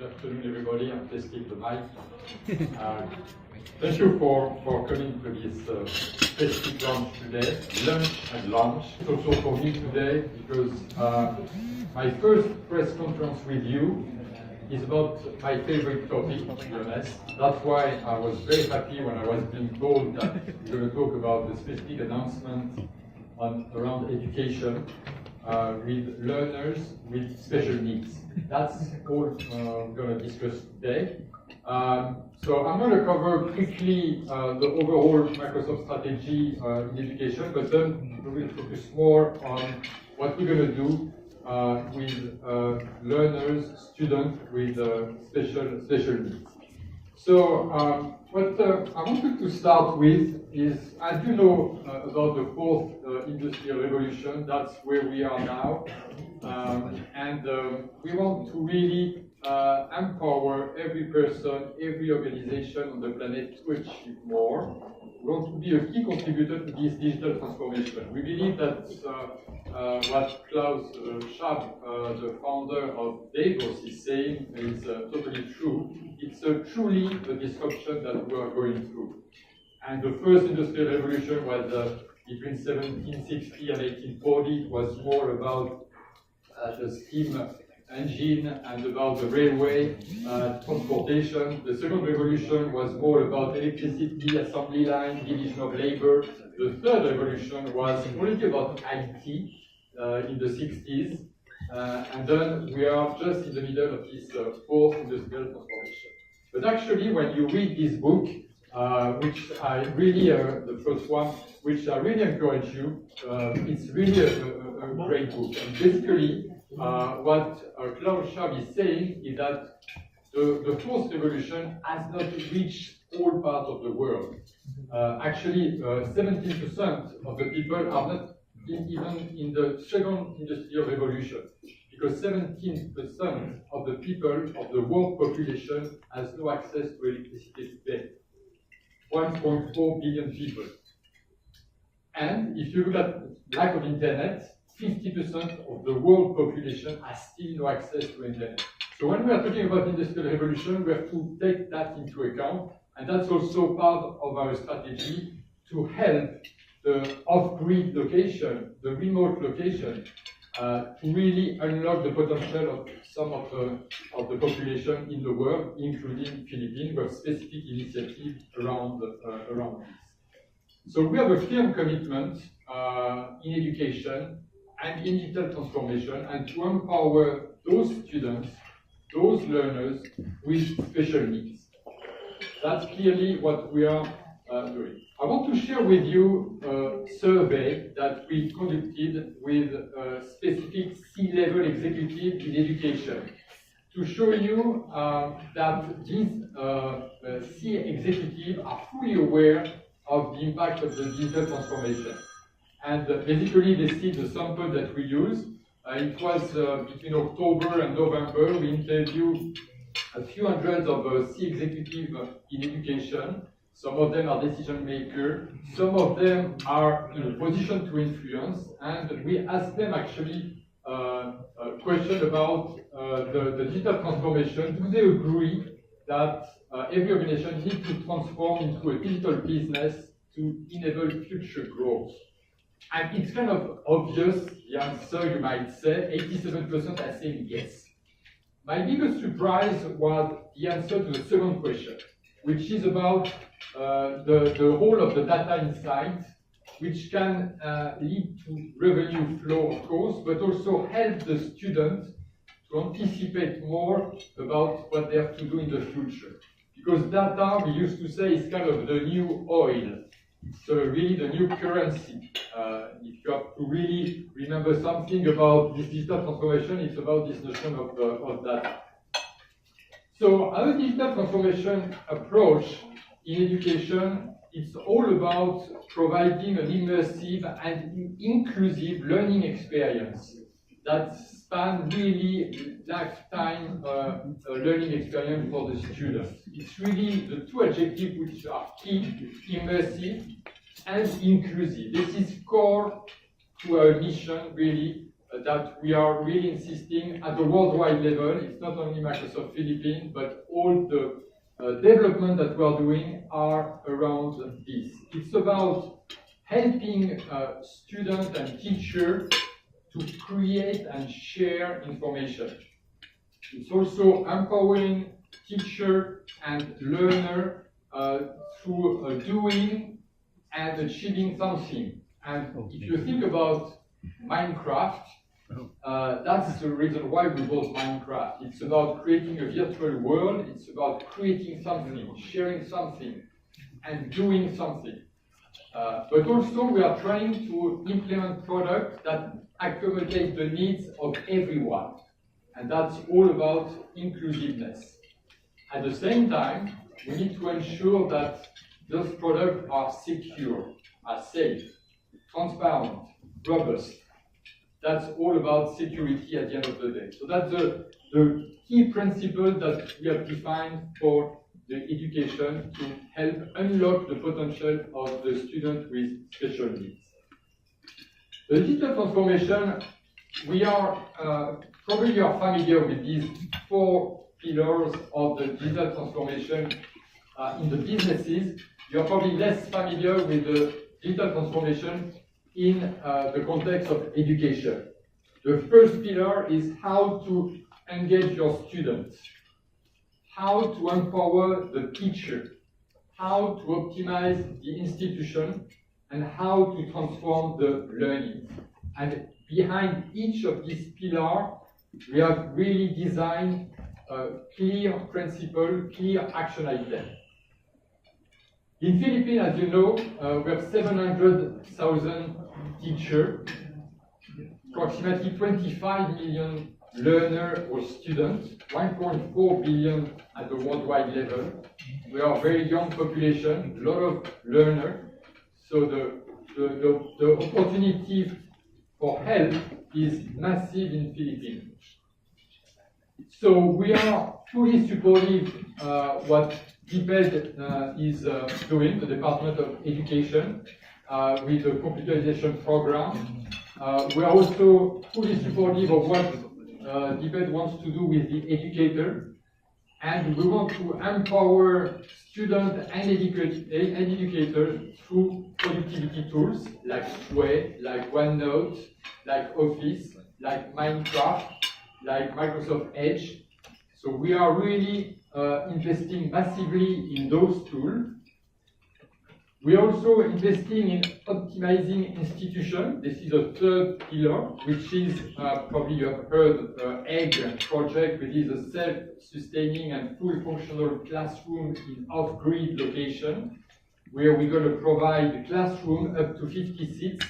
Good afternoon, everybody. I'm testing the mic. Thank you for coming to this specific lunch today. Lunch. It's also for me today because my first press conference with you is about my favorite topic, to be honest. That's why I was very happy when I was being told that we're going to talk about the specific announcement around education with learners with special needs. That's all we're going to discuss today. So I'm going to cover quickly the overall Microsoft strategy in education, but then we will focus more on what we're going to do with learners, students with special needs. So what I wanted to start with is, as you know about the fourth industrial revolution, that's where we are now, and we want to really empower every person, every organization on the planet to achieve more. We want to be a key contributor to this digital transformation. We believe that what Klaus Schwab, the founder of Davos, is saying is totally true. It's truly the disruption that we are going through. And the first industrial revolution was between 1760 and 1840. It was more about the steam engine and about the railway transportation. The second revolution was more about electricity, assembly line, division of labor. The third revolution was only about IT in the 60s. And then we are just in the middle of this fourth industrial transformation. But actually, when you read this book, which I really, the first one, which I really encourage you, it's really a great book. And basically, what Klaus Schwab is saying is that the fourth revolution has not reached all parts of the world. Actually, 17% of the people are not even in the second industrial revolution, because 17% of the people of the world population has no access to electricity today. 1.4 billion people. And if you look at lack of internet, 50% of the world population has still no access to internet. So when we are talking about industrial revolution, we have to take that into account, and that's also part of our strategy to help the off-grid location, the remote location, to really unlock the potential of some of the population in the world, including Philippines, with specific initiative around this. So we have a firm commitment in education and in digital transformation, and to empower those students, those learners with special needs. That's clearly what we are doing. I want to share with you a survey that we conducted with specific C-level executives in education to show you that these C executives are fully aware of the impact of the digital transformation. And basically, they see the sample that we use. It was between October and November. We interviewed a few hundreds of C executives in education. Some of them are decision makers. Some of them are in a position to influence. And we asked them actually a question about the digital transformation. Do they agree that every organization needs to transform into a digital business to enable future growth? And it's kind of obvious, the answer, you might say. 87% are saying yes. My biggest surprise was the answer to the second question, which is about the role of the data insight, which can lead to revenue flow, of course, but also help the student to anticipate more about what they have to do in the future. Because data, we used to say, is kind of the new oil. So really the new currency. If you have to really remember something about this digital transformation, it's about this notion of data. So our digital transformation approach in education, it's all about providing an immersive and inclusive learning experience that span really lifetime learning experience for the students. It's really the two adjectives which are key: immersive and inclusive. This is core to our mission, really, that we are really insisting at the worldwide level. It's not only Microsoft Philippines, but all the development that we are doing are around this. It's about helping students and teachers to create and share information. It's also empowering teacher and learner through doing and achieving something. And if you think about Minecraft, that's the reason why we bought Minecraft. It's about creating a virtual world, it's about creating something, sharing something, and doing something. But also we are trying to implement products that accommodate the needs of everyone. And that's all about inclusiveness. At the same time, we need to ensure that those products are secure, are safe, transparent, robust. That's all about security at the end of the day. So that's the key principle that we have defined for the education to help unlock the potential of the student with special needs. The digital transformation, we are probably are familiar with these 4 pillars of the digital transformation in the businesses. You're probably less familiar with the digital transformation in the context of education. The first pillar is how to engage your students, how to empower the teacher, how to optimize the institution, and how to transform the learning. And behind each of these pillars, we have really designed a clear principle, clear action item. In Philippines, as you know, we have 700,000 teachers, approximately 25 million learners or students, 1.4 billion at the worldwide level. We are a very young population, a lot of learners. So the opportunity for help is massive in Philippines. So we are fully supportive what DPED is doing, the Department of Education, with the computerization program. We are also fully supportive of what DPED wants to do with the educator, and we want to empower students and educators through productivity tools like Sway, like OneNote, like Office, like Minecraft, like Microsoft Edge. So we are really investing massively in those tools. We are also investing in optimizing institutions. This is a third pillar, which is probably you have heard EGG project, which is a self-sustaining and full functional classroom in off-grid location, where we're going to provide a classroom up to 50 seats,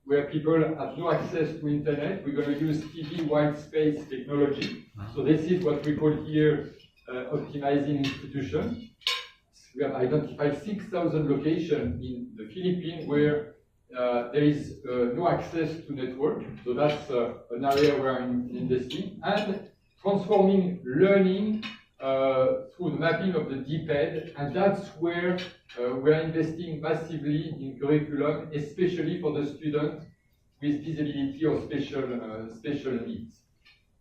where people have no access to internet. We're going to use TV white space technology. So this is what we call here optimizing institutions. We have identified 6,000 locations in the Philippines where there is no access to network. So that's an area we are investing. And transforming learning through the mapping of the DPED. And that's where we are investing massively in curriculum, especially for the students with disability or special needs.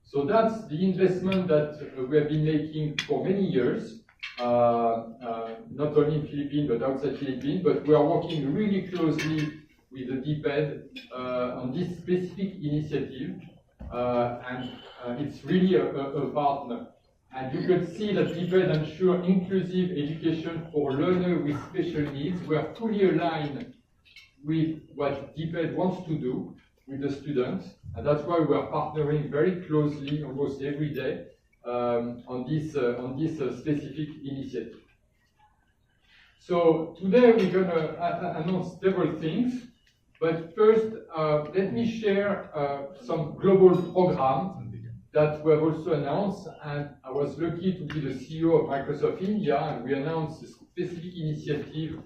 So that's the investment that we have been making for many years. Not only in Philippines but outside Philippines, but we are working really closely with the DPED on this specific initiative, and it's really a partner. And you can see that DPED ensure inclusive education for learners with special needs. We are fully aligned with what DPED wants to do with the students, and that's why we are partnering very closely, almost every day, on this specific initiative. So today we're going to announce several things, but first let me share some global programs that we have also announced, and I was lucky to be the CEO of Microsoft India, and we announced a specific initiative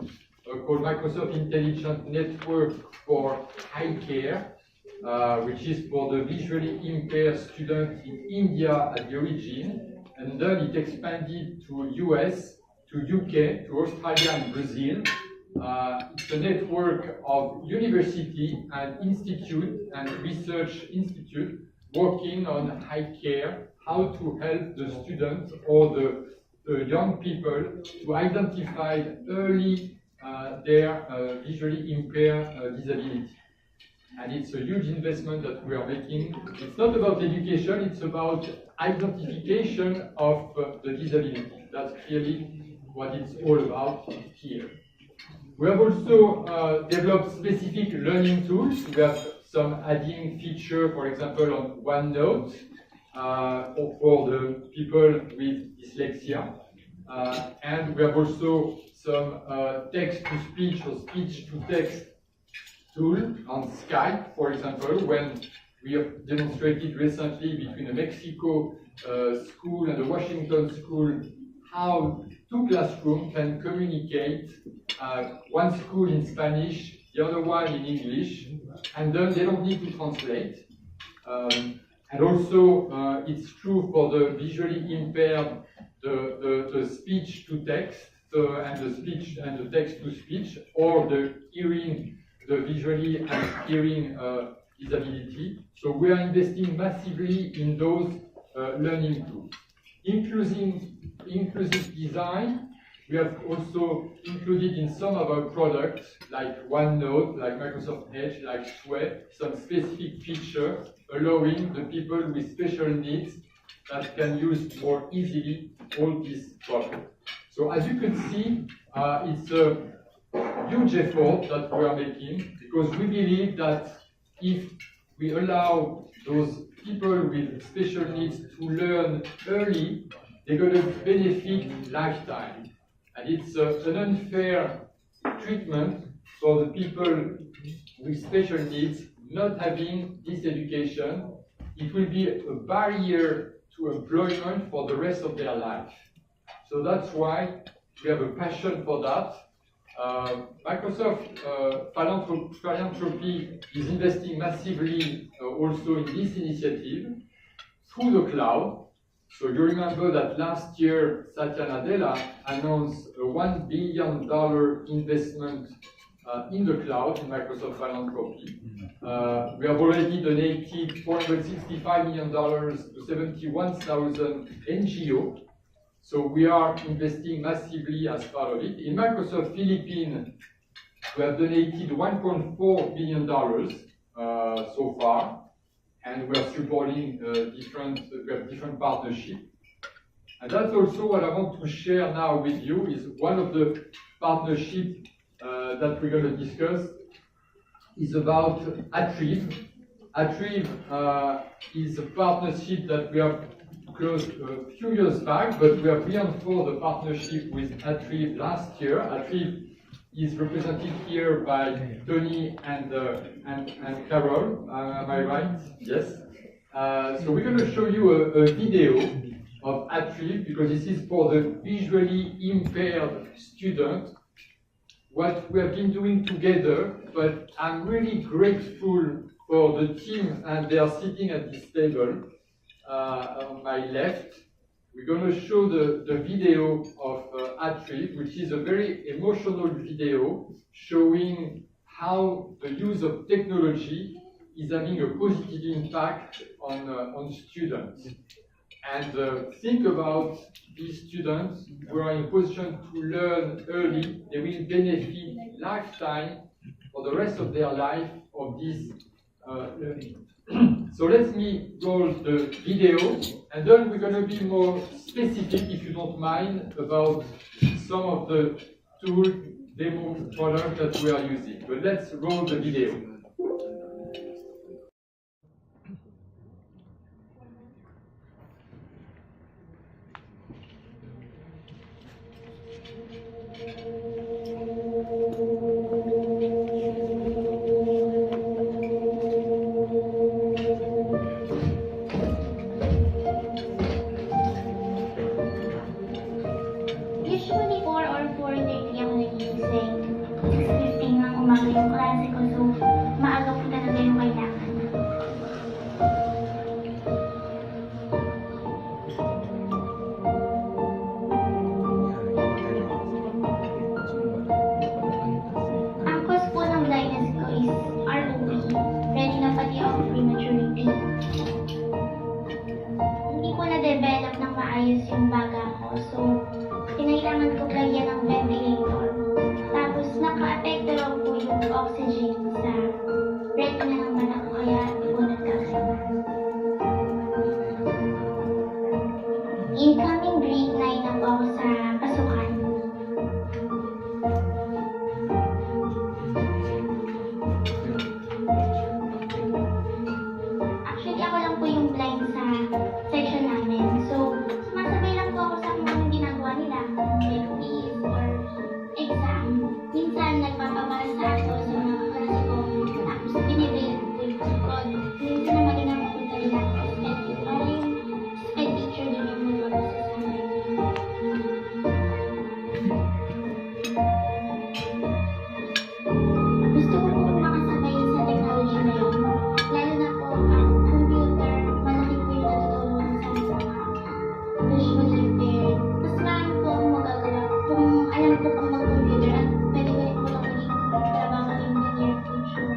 called Microsoft Intelligent Network for Eye Care, which is for the visually impaired students in India at the origin, and then it expanded to US, to UK, to Australia and Brazil, It's a network of university and institute and research institute working on high care, how to help the students or the young people to identify early their visually impaired disability. And it's a huge investment that we are making. It's not about education, it's about identification of the disability. That's clearly what it's all about here. We have also developed specific learning tools. We have some adding feature, for example, on OneNote for the people with dyslexia. And we have also some text-to-speech or speech-to-text tool on Skype, for example, when we have demonstrated recently between a Mexico school and a Washington school how two classrooms can communicate, one school in Spanish, the other one in English, and then they don't need to translate. And also, it's true for the visually impaired, the speech to text, and the speech and the text to speech, or the hearing, the visually and hearing disability. So we are investing massively in those learning tools. Inclusive design, we have also included in some of our products, like OneNote, like Microsoft Edge, like Sway, some specific features allowing the people with special needs that can use more easily all these products. So as you can see, it's a huge effort that we are making, because we believe that if we allow those people with special needs to learn early, they're going to benefit lifetime. And it's an unfair treatment for the people with special needs not having this education. It will be a barrier to employment for the rest of their life. So that's why we have a passion for that. Microsoft Philanthropy is investing massively also in this initiative through the cloud. So you remember that last year Satya Nadella announced a $1 billion investment in the cloud in Microsoft Philanthropy. We have already donated $465 million to 71,000 NGOs. So we are investing massively as part of it. In Microsoft Philippines, we have donated $1.4 billion so far, and we are supporting different partnerships. And that's also what I want to share now with you, is one of the partnerships that we're going to discuss is about Atrieve. Atrieve is a partnership that we have closed a few years back, but we have reinforced the partnership with Atrieve last year. Atrieve is represented here by Tony and Carol. Am I right? Yes. So we're going to show you a video of Atrieve, because this is for the visually impaired student. What we have been doing together, but I'm really grateful for the team, and they are sitting at this table on my left. We're going to show the video of Atrieve, which is a very emotional video showing how the use of technology is having a positive impact on students. And think about these students who are in a position to learn early. They will benefit lifetime for the rest of their life of this learning. So let me roll the video, and then we're going to be more specific, if you don't mind, about some of the tool demo products that we are using. But let's roll the video. Usually 4 or 4:30 ako nagising. 6:15 ng umaga yung klase ko, so maaga po talaga yung kailangan. Coming grade 9 na po ako sa pasukan. Actually, ako lang po yung blind sa section namin. So, sumasabay lang po ako sa kung anong ginagawa nila. Like quiz or exam. Minsan, nagpapabasa ako sa mga klase ko. Tapos, binibigyan ko yung support. Minsan naman din ako punta nila sa SPED. Parang yung SPED teacher din yung magbabasa sa amin. Gusto ko po makasabay sa technology na yun. Lalo na po ang computer, malaki po yung natutulungan sa amin sa mga visually impaired. Mas marami po akong magagawa kung alam ko pang mag-computer at pwede ko rin po lang maging trabaho in the near future.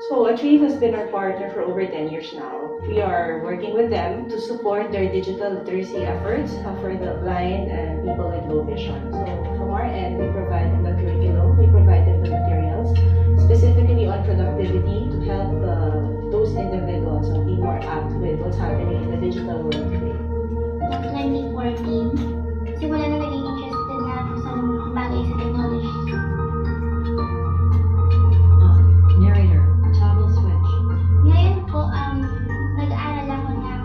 So Achieve has been our partner for over 10 years now. We are working with them to support their digital literacy efforts for the blind and people with low vision. So from our end, we provide them the curriculum, we provide them the materials, specifically on productivity to help those individuals be more apt with what's happening in the digital world today. Noong 2014, simula na naging interested na ako sa mga bagay sa technology. Narrator, toggle switch. Ngayon po, nag-aaral ako ng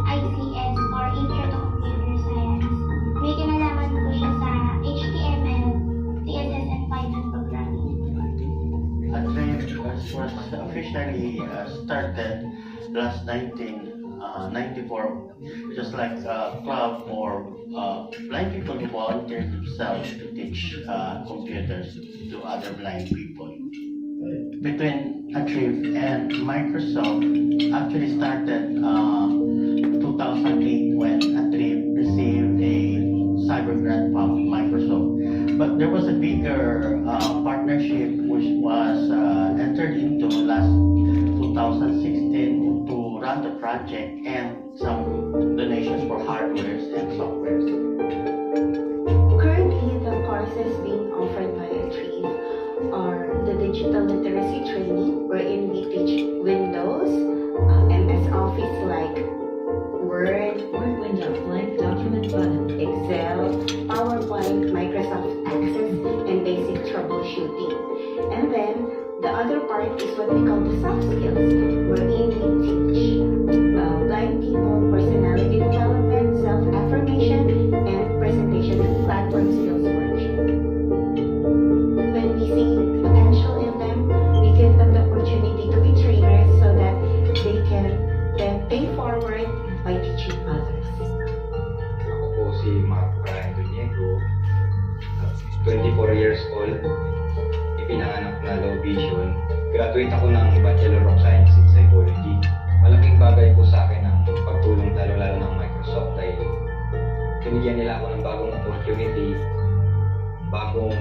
ICS or Intro to Computer Science. May kinalaman po siya sa HTML, CSS, and Python programming. Achieve was officially started last 1994, just like a club for blind people who volunteered themselves to teach computers to other blind people. Between Achieve and Microsoft actually started 2008 when Achieve received a cyber grant from Microsoft. But there was a bigger partnership which was entered into last 2016 to run the project and some donations for hardware and software. Currently, the courses being offered by Achieve are the digital literacy training, wherein we teach Windows, MS Office like Word, Word window, blank document button. Excel, PowerPoint, Microsoft Access, and basic troubleshooting. And then, the other part is what we call the soft skills, wherein we teach blind people personality development, self-affirmation, and presentation and platform skills workshop. When we see potential in them, we give them the opportunity to be trainers so that they can then pay forward by teaching others. Ako po si Mark Brian Duniego, 24 years old, ipinanganak na low vision. Graduate ako ng Bachelor of Science in Psychology. Malaking bagay po sa akin ang pagtulong lalo-lalo ng Microsoft dahil binigyan nila ako ng bagong opportunity, bagong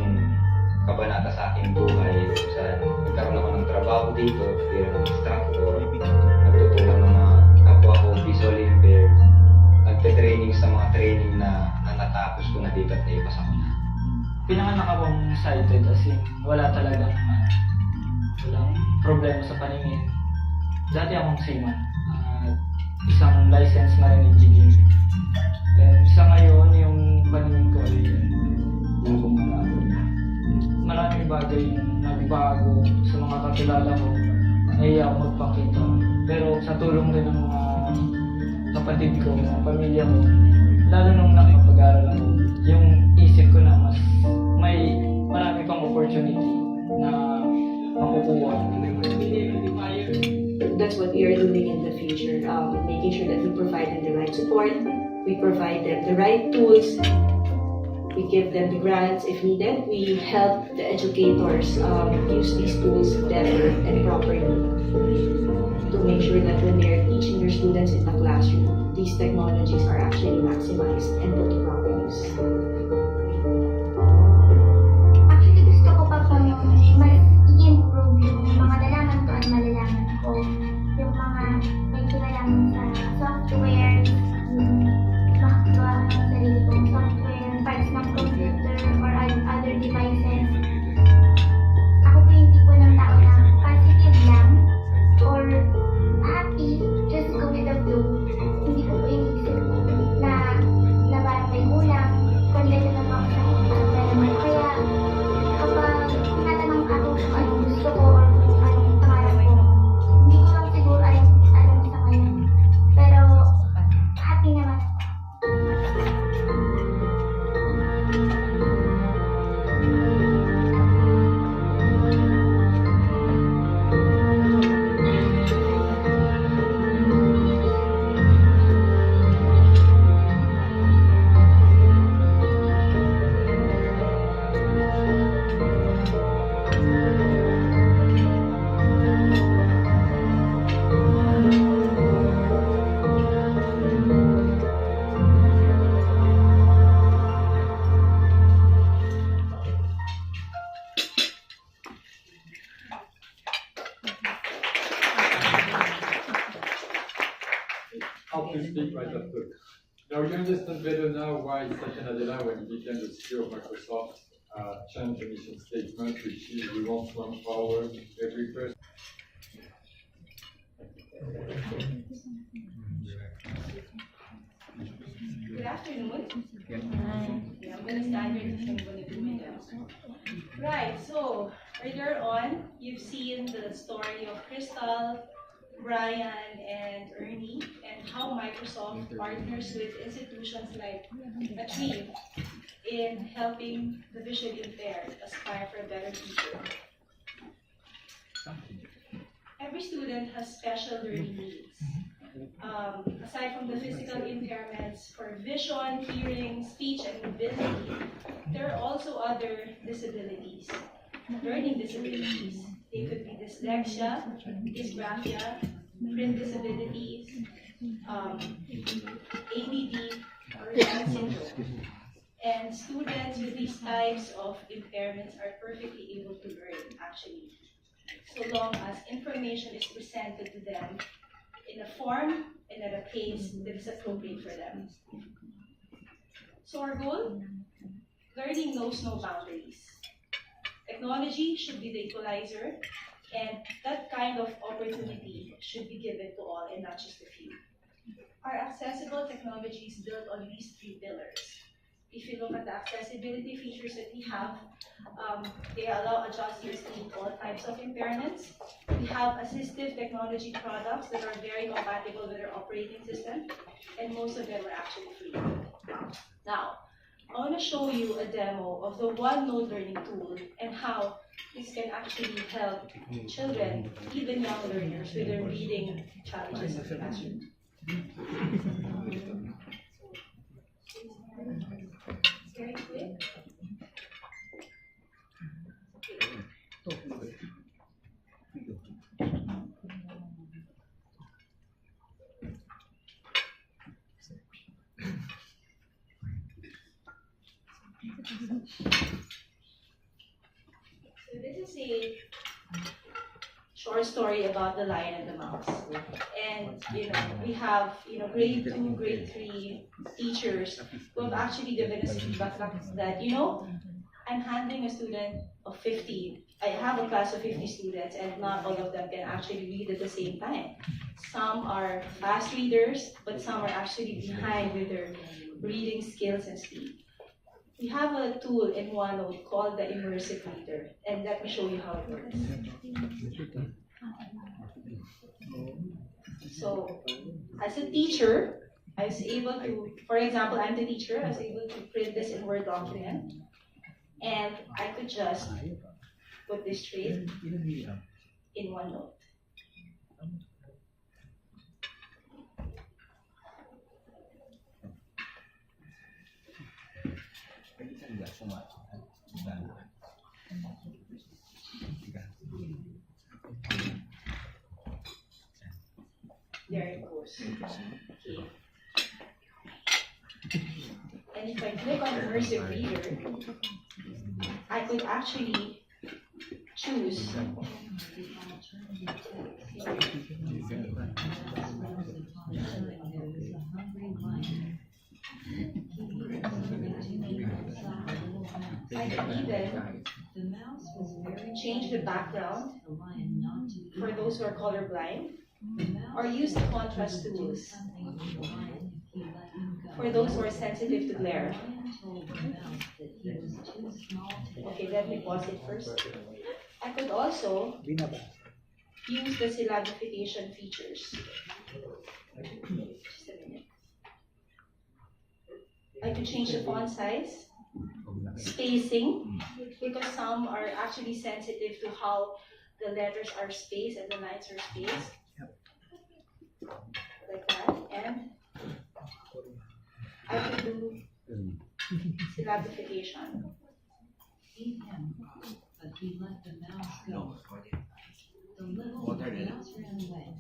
kabanata sa aking buhay. Nagkaroon ako ng trabaho dito bilang instructor, nagtutulong ng mga kapwa ko visually impaired, nagte-training sa mga training na natapos ko na dito at naipasa ko na. Pinanganak akong sighted as in wala talagang walang problema sa paningin. Dati akong seaman, isang licensed marine engineer. And sa ngayon, yung paningin ko ay maraming bagay yung nagbago sa mga kakilala ko. Nahiya ako magpakita. Pero sa tulong din ng mga kapatid ko, mga pamilya ko, lalo nung nakapag-aral ako, yung isip ko na mas may marami pang opportunity na makukuha. That's what we are doing in the future, making sure that we provide them the right support, we provide them the right tools, we give them the grants if needed, we help the educators use these tools better and properly to make sure that when they are teaching their students in the classroom, these technologies are actually maximized and put to proper use. Actually, gusto ko pa po yung mas i-improve yung mga nalaman ko at malalaman ko. Yung mga may kinalaman sa software, makagawa ng sarili kong software, parts ng computer, or other devices. to speak right after. Now you understand better now why Satya Nadella, when he became the CEO of Microsoft, changed the mission statement, which is we want to empower every person. Good afternoon. Yeah, I'm going to stand here because I'm going to do my demo. Right, so earlier on, you've seen the story of Crystal, Brian, and Ernie, and how Microsoft partners with institutions like Achieve in helping the visually impaired aspire for a better future. Every student has special learning needs. Aside from the physical impairments for vision, hearing, speech, and mobility, there are also other disabilities, learning disabilities. They could be dyslexia, dysgraphia, print disabilities, ADD, or Down syndrome. And students with these types of impairments are perfectly able to learn, actually, so long as information is presented to them in a form and at a pace that is appropriate for them. So our goal, learning knows no boundaries. Technology should be the equalizer, and that kind of opportunity should be given to all and not just a few. Our accessible technology is built on these three pillars. If you look at the accessibility features that we have, they allow adjusters to meet all types of impairments. We have assistive technology products that are very compatible with our operating system, and most of them are actually free. Now, I want to show you a demo of the OneNote learning tool and how this can actually help children, even young learners, with their reading challenges in the classroom. Very quick. So this is a short story about the lion and the mouse. And we have grade 2, grade 3 teachers who have actually given us feedback that I'm handling a student of 50. I have a class of 50 students, and not all of them can actually read at the same time. Some are fast readers, but some are actually behind with their reading skills and speed. We have a tool in OneNote called the Immersive Reader, and let me show you how it works. So, as a teacher, I was able to, for example, I'm the teacher, I was able to print this in Word document, and I could just put this straight in OneNote. There it goes. Okay. And if I click on Immersive Reader, I could actually choose I can even change the background for those who are colorblind, or use the contrast tools for those who are sensitive to glare. Okay, let me pause it first. I could also use the syllabification features. Just a minute. I could change the font size, spacing, because some are actually sensitive to how the letters are spaced and the lines are spaced. Like that, and I could do syllabification.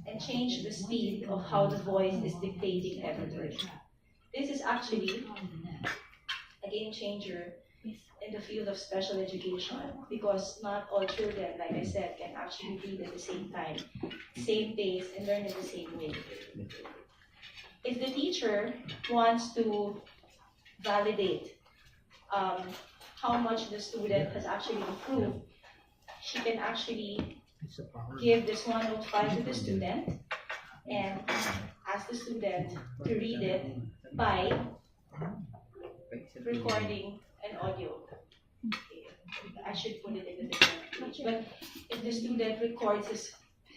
And change the speed of how the voice is dictating every word. This is actually a game changer in the field of special education, because not all children, like I said, can actually read at the same time, same pace, and learn in the same way. if the teacher wants to validate how much the student has actually improved, she can actually give this OneNote file to the student and ask the student to read it by recording an audio. I should put it in the different page. But if the student records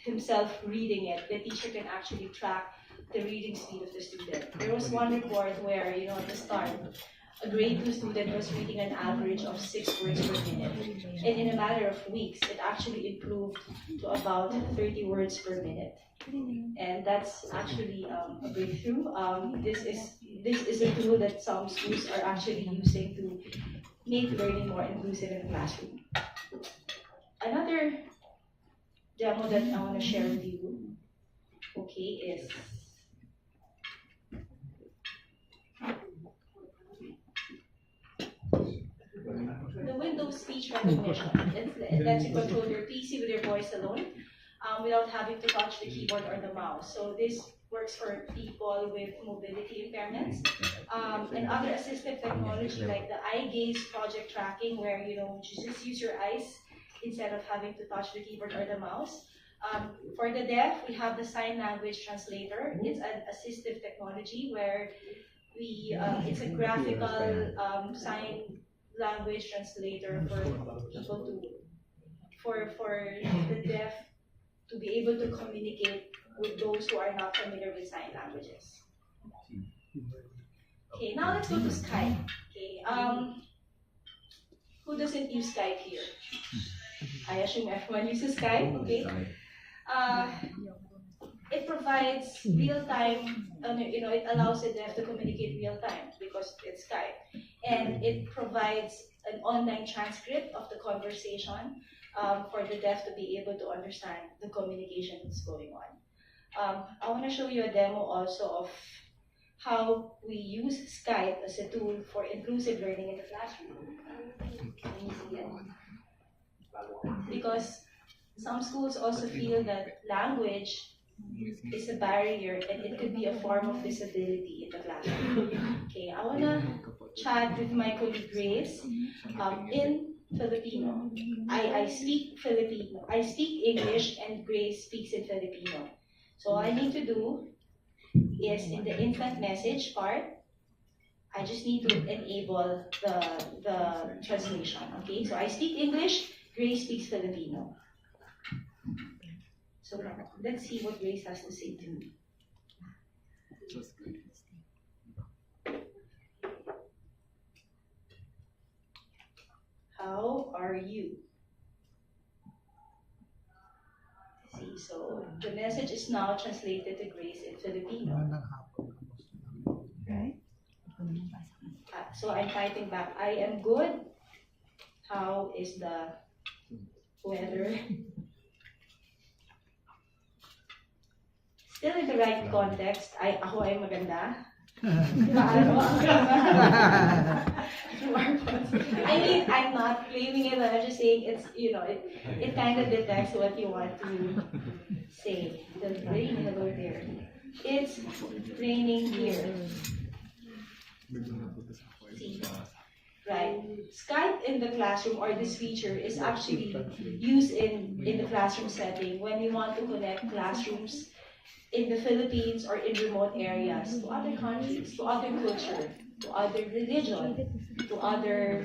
himself reading it, the teacher can actually track the reading speed of the student. There was one report where, at the start, a grade 2 student was reading an average of 6 words per minute. And in a matter of weeks, it actually improved to about 30 words per minute. And that's actually a breakthrough. This is a tool that some schools are actually using to make learning more inclusive in the classroom. Another demo that I want to share with you, is the Windows speech recognition. It lets you control your PC with your voice alone without having to touch the keyboard or the mouse. So this works for people with mobility impairments. And other assistive technology like the eye gaze project tracking, where you just use your eyes instead of having to touch the keyboard or the mouse. For the deaf, we have the sign language translator. It's an assistive technology where it's a graphical sign language translator for people for the deaf to be able to communicate with those who are not familiar with sign languages. Okay, now let's go to Skype. Okay, who doesn't use Skype here? I assume everyone uses Skype. Okay. It provides real-time, it allows the deaf to communicate real-time because it's Skype. And it provides an online transcript of the conversation for the deaf to be able to understand the communication that's going on. I want to show you a demo also of how we use Skype as a tool for inclusive learning in the classroom. Can you see it? Because some schools also feel that language is a barrier and it could be a form of disability in the classroom. Okay, I want to chat with my colleague Grace in Filipino. I speak Filipino. I speak English and Grace speaks in Filipino. So all I need to do is in the instant message part, I just need to enable the translation. Okay, so I speak English, Grace speaks Filipino. So let's see what Grace has to say to me. How are you? See, so the message is now translated to Grace in Filipino. Right? So I'm typing back, I am good. How is the weather? Still in the right context, ako ay maganda. Paano ang ganda? I mean, I'm not claiming it, but I'm just saying it's, it kind of detects what you want to say. The rain, hello there. It's raining here. See? Right. Skype in the classroom, or this feature, is actually used in the classroom setting when we want to connect classrooms in the Philippines or in remote areas to other countries, to other culture, to other religion, to other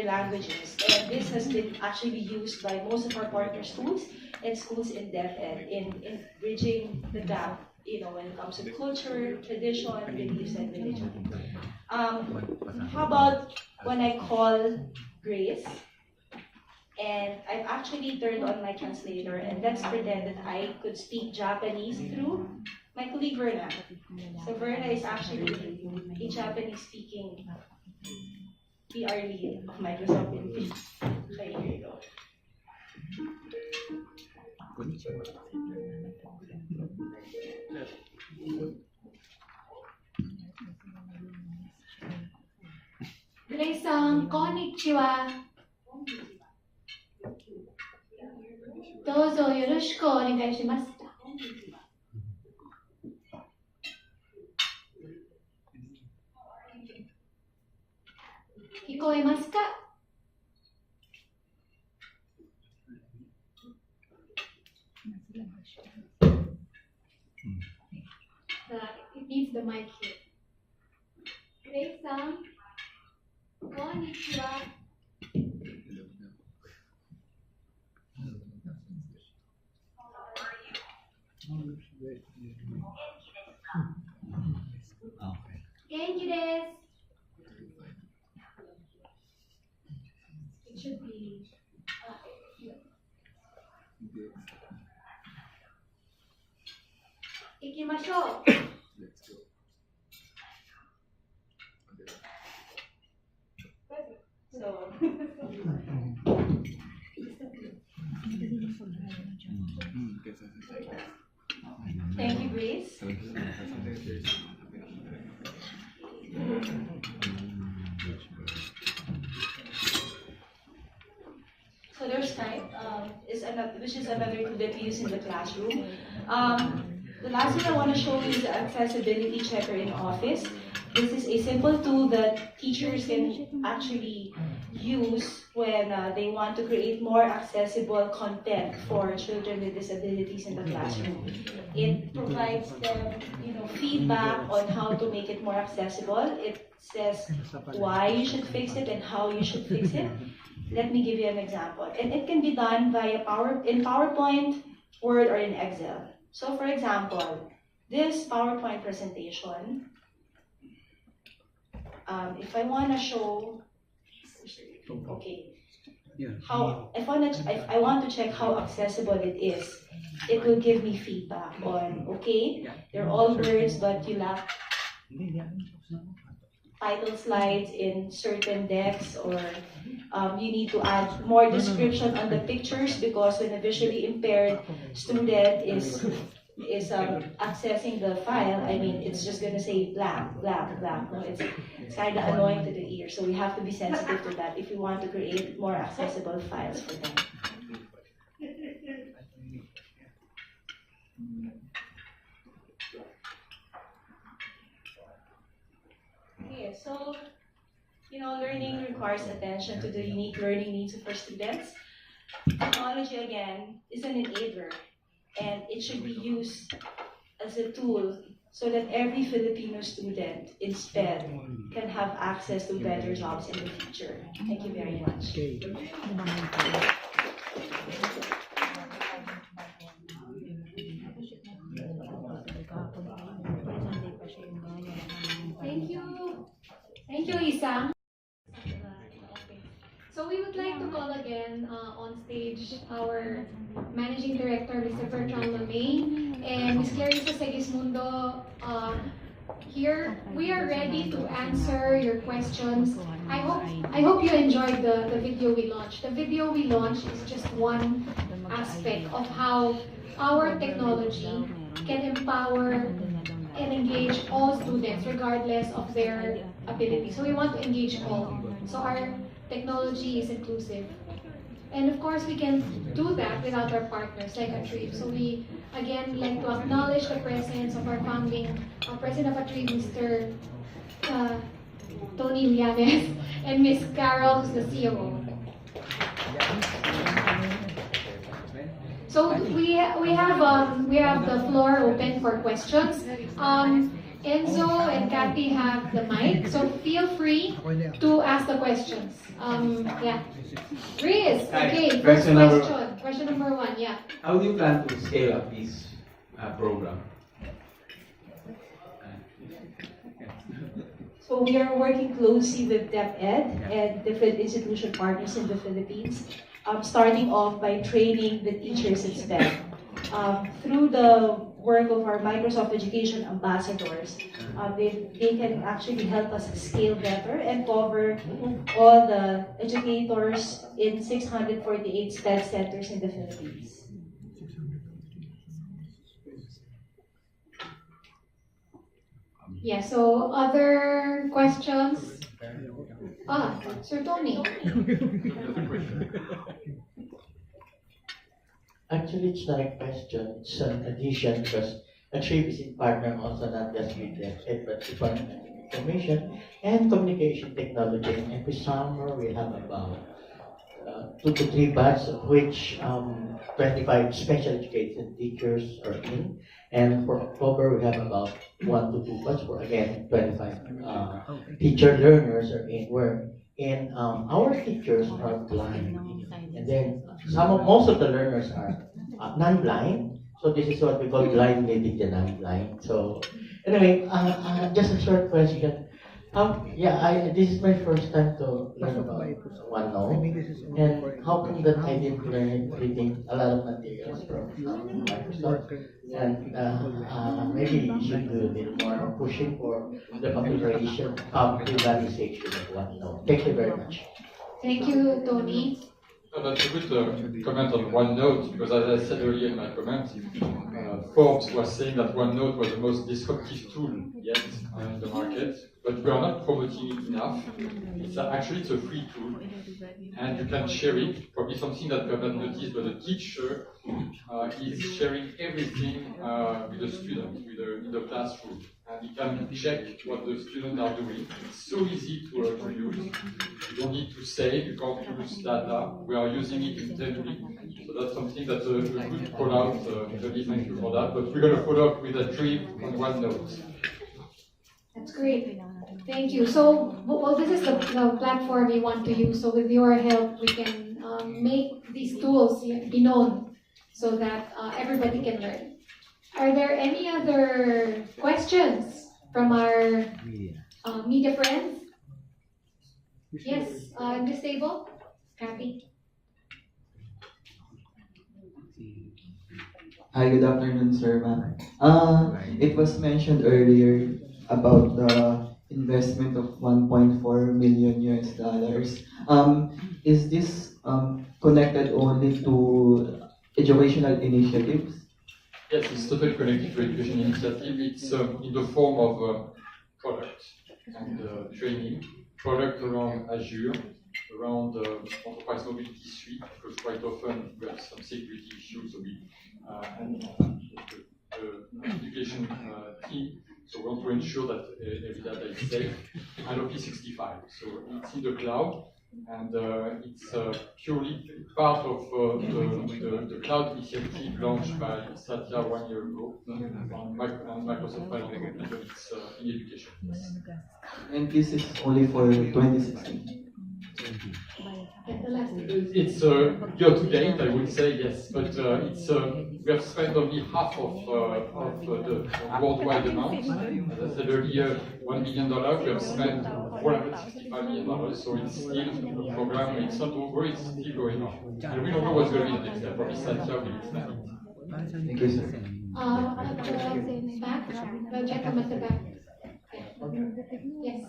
languages. And this has been actually used by most of our partner schools and schools in deaf ed in bridging the gap, when it comes to culture, tradition, beliefs, and religion. How about when I call Grace? And I've actually turned on my translator, and let's pretend that I could speak Japanese through my colleague Verna. So Verna is actually a Japanese-speaking PR lead of Microsoft Philippines. Okay, here you go. Grace-san, konnichiwa. どうぞよろしくお願いします。聞こえますか? It needs the mic here. Grace-san, konnichiwa. Genki desu. It should be. Ikimashou. So, thank you, Grace. So there's Skype, which is another tool that we use in the classroom. The last thing I want to show you is the accessibility checker in Office. This is a simple tool that teachers can actually use when they want to create more accessible content for children with disabilities in the classroom. It provides them, feedback on how to make it more accessible. It says why you should fix it and how you should fix it. Let me give you an example. And it can be done via PowerPoint, Word, or in Excel. So for example, this PowerPoint presentation, if I want to show, okay, if I want to check how accessible it is, it will give me feedback on, okay, they're all words, but you lack title slides in certain decks, or you need to add more description on the pictures, because when a visually impaired student is accessing the file, it's just going to say blank, blank, blank. No, it's kind of annoying to the ear. So we have to be sensitive to that if we want to create more accessible files for them. Okay, so, learning requires attention to the unique learning needs of our students. Technology, again, is an enabler, and it should be used as a tool so that every Filipino student in SPED can have access to better jobs in the future. Thank you very much. Thank you. Thank you, Isang. So we would like to call again on stage our Managing Director, Mr. Bertrand Lamay, and Ms. Clarissa Segismundo. Here, we are ready to answer your questions. I hope you enjoyed the video we launched. The video we launched is just one aspect of how our technology can empower and engage all students regardless of their ability. So we want to engage all. So our technology is inclusive. And of course, we can do that without our partners like Atrieve. So we, again, like to acknowledge the presence of our founding President of Atrieve, Mr. Tony Llanes, and Ms. Carol, who's the COO. So we have the floor open for questions. Enzo and Kathy have the mic, so feel free to ask the questions. Riz, okay, first question. Question number 1, yeah. How do you plan to scale up this program? So we are working closely with DepEd and different institution partners in the Philippines, starting off by training the teachers in SPED. Through the work of our Microsoft Education ambassadors, they can actually help us scale better and cover all the educators in 648 SPED centers in the Philippines. Yeah, so other questions? Sir Tony. Actually, it's not a question, it's an addition, because Atrieve is in partner also not just with DepEd but information and communication technology. And every summer we have about 2 to 3 batches, of which 25 special educated teachers are in. And for October, we have about 1 to 2 batches, where again, 25 teacher learners are in. Our teachers are blind. And then most of the learners are non-blind. So this is what we call blind leading the non-blind. So anyway, just a short question. This is my first time to learn about OneNote. And how come that I didn't learn it reading a lot of materials from Microsoft? And maybe you should do a little more pushing for the popularization of OneNote. Thank you very much. Thank you, Tony. That's a good comment on OneNote, because as I said earlier in my comment, Forbes was saying that OneNote was the most disruptive tool yet in the market, but we are not promoting it enough. Actually, it's a free tool, and you can share it. Probably something that you have not noticed, but the teacher is sharing everything with the student, in the classroom, and he can check what the students are doing. It's so easy to use. You don't need to save, you can't use data. We are using it internally. So that's something that's a good call out. Really, thank you for that. But we're going to follow up with a trip on OneNote. That's great. Thank you. So, well, this is the platform we want to use. So with your help, we can make these tools be known so that everybody can learn. Are there any other questions from our media friends? Yes, in this table, Kathy. Hi, good afternoon, sir, ma'am. It was mentioned earlier about the investment of 1.4 million US dollars. Is this connected only to educational initiatives? Yes, it's totally connected to education initiative. It's in the form of product and training. Product around Azure, around Enterprise Mobility Suite, because quite often we have some security issues, so and the education team, so we want to ensure that every data is safe, and Office 65. So it's in the cloud, and it's purely part of the cloud initiative launched by Satya 1 year ago on Microsoft File and Computer. It's in education. And this is only for 2016? It's year to date, I would say, yes, but it's we have spent only half of the worldwide amount. As I said earlier, $1 million. We have spent $465 million. So it's still a program. It's not over. It's still going on, and we don't know what's going to be the next step. Probably Satya will explain it. Thank you, sir. Back, the gentleman at the back. Yes.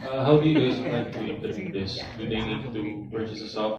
How do you guys plan to implement this? Do they need to purchase a software?